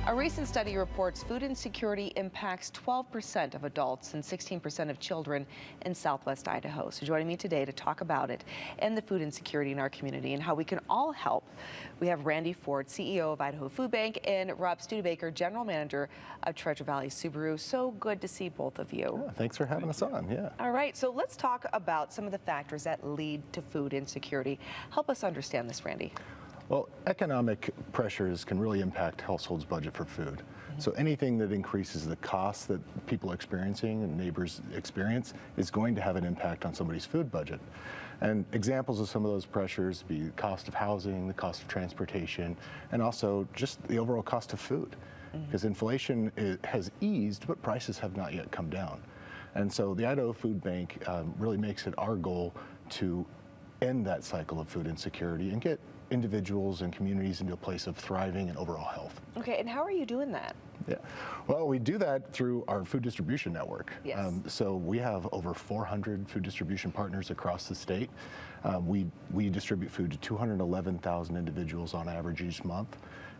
A recent study reports food insecurity impacts 12% of adults and 16% of children in Southwest Idaho. So joining me today to talk about it and the food insecurity in our community and how we can all help, we have Randy Ford, CEO of Idaho Foodbank, and Rob Studebaker, General Manager of Treasure Valley Subaru. So good to see both of you. Yeah, thanks for having us on. Yeah. All right, so let's talk about some of the factors that lead to food insecurity. Help us understand this, Randy. Well, economic pressures can really impact households' budget for food. So anything that increases the cost that people are experiencing and neighbors experience is going to have an impact on somebody's food budget. And examples of some of those pressures be the cost of housing, the cost of transportation, and also just the overall cost of food. Because inflation has eased, but prices have not yet come down. And so the Idaho Foodbank really makes it our goal to end that cycle of food insecurity and get individuals and communities into a place of thriving and overall health. Okay, and how are you doing that? Yeah, well, we do that through our food distribution network. Yes. So we have over 400 food distribution partners across the state. We distribute food to 211,000 individuals on average each month,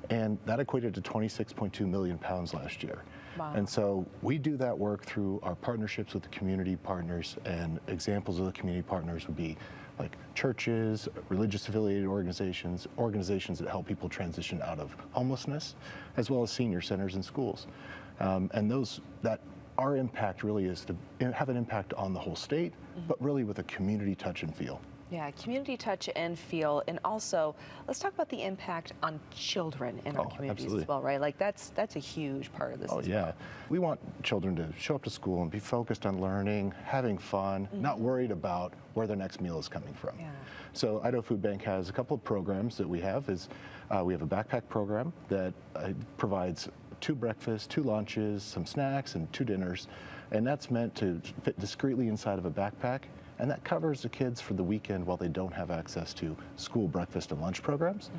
and that equated to 26.2 million pounds last year. Wow. And so we do that work through our partnerships with the community partners, and examples of the community partners would be like churches, religious affiliated organizations, organizations that help people transition out of homelessness, as well as senior centers and schools. And our impact really is to have an impact on the whole state, but really with a community touch and feel. Yeah, community touch and feel, and also let's talk about the impact on children in our communities absolutely. As well, right? Like that's a huge part of this. As Yeah, well. we want children to show up to school and be focused on learning, having fun, not worried about where their next meal is coming from. Yeah. So Idaho Foodbank has a couple of programs that we have. We have a backpack program that provides 2 breakfasts, 2 lunches, some snacks, and 2 dinners, and that's meant to fit discreetly inside of a backpack. And that covers the kids for the weekend while they don't have access to school breakfast and lunch programs.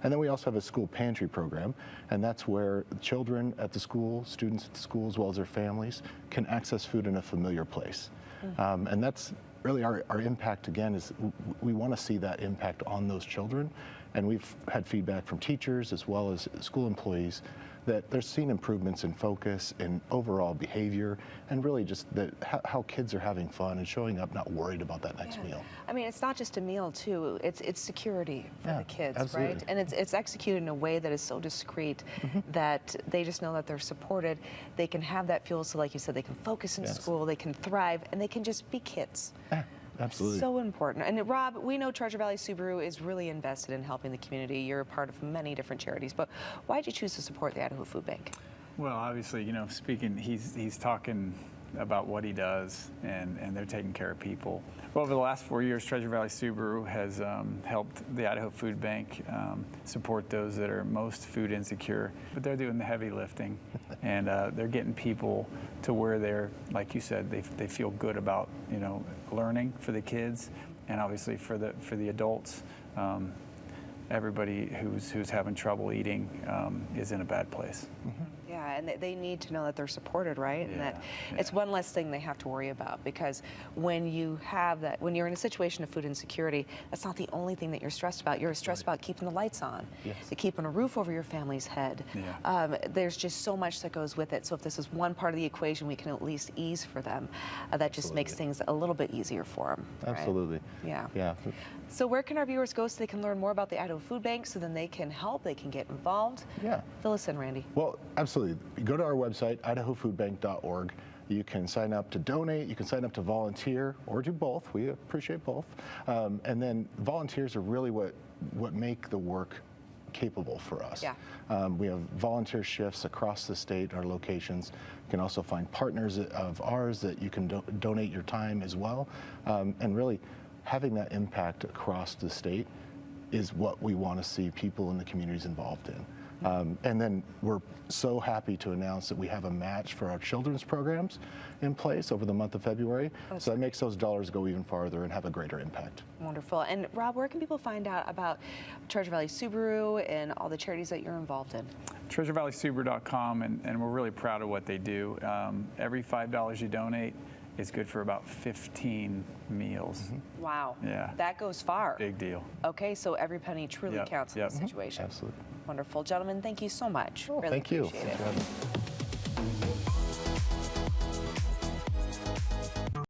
And then we also have a school pantry program, and that's where children at the school, students at the school, as well as their families, can access food in a familiar place. And that's really our impact, again, is we want to see that impact on those children. And we've had feedback from teachers as well as school employees that they're seeing improvements in focus and overall behavior, and really just how kids are having fun and showing up not worried about that next meal. I mean, it's not just a meal too, it's security for the kids, absolutely. right? And it's executed in a way that is so discreet that they just know that they're supported. They can have that fuel, so like you said, they can focus in school, they can thrive, and they can just be kids. Yeah. Absolutely. So important. And Rob, we know Treasure Valley Subaru is really invested in helping the community. You're a part of many different charities, but why did you choose to support the Idaho Foodbank? Well, obviously, you know, speaking, he's talking about what he does, and they're taking care of people. Well, over the last 4 years, Treasure Valley Subaru has helped the Idaho Foodbank support those that are most food insecure, but they're doing the heavy lifting, and they're getting people to where they're, like you said, they feel good about, you know, learning for the kids, and obviously for the adults. Everybody who's having trouble eating is in a bad place. Yeah, and they need to know that they're supported, right? And that it's one less thing they have to worry about, because when you have that, when you're in a situation of food insecurity, that's not the only thing that you're stressed about. You're stressed about keeping the lights on, keeping a roof over your family's head. There's just so much that goes with it. So if this is one part of the equation we can at least ease for them, that just makes things a little bit easier for them. Absolutely. Right? Yeah. So where can our viewers go so they can learn more about the Idaho Foodbank, so then they can help, they can get involved? Yeah. Fill us in, Randy. Well, absolutely. Go to our website, idahofoodbank.org. You can sign up to donate, you can sign up to volunteer, or do both. We appreciate both. And then volunteers are really what make the work capable for us. Yeah. We have volunteer shifts across the state, our locations. You can also find partners of ours that you can donate your time as well. And really having that impact across the state is what we want to see people in the communities involved in. And then we're so happy to announce that we have a match for our children's programs in place over the month of February. So that makes those dollars go even farther and have a greater impact. Wonderful. And Rob, where can people find out about Treasure Valley Subaru and all the charities that you're involved in? TreasureValleySubaru.com, and we're really proud of what they do. Every $5 you donate is good for about 15 meals. Wow. Yeah. That goes far. Big deal. Okay, so every penny truly Yep, counts in yep. this situation. Absolutely. Wonderful. Gentlemen, thank you so much. Oh, Really thank you. appreciate it. Thanks for having me.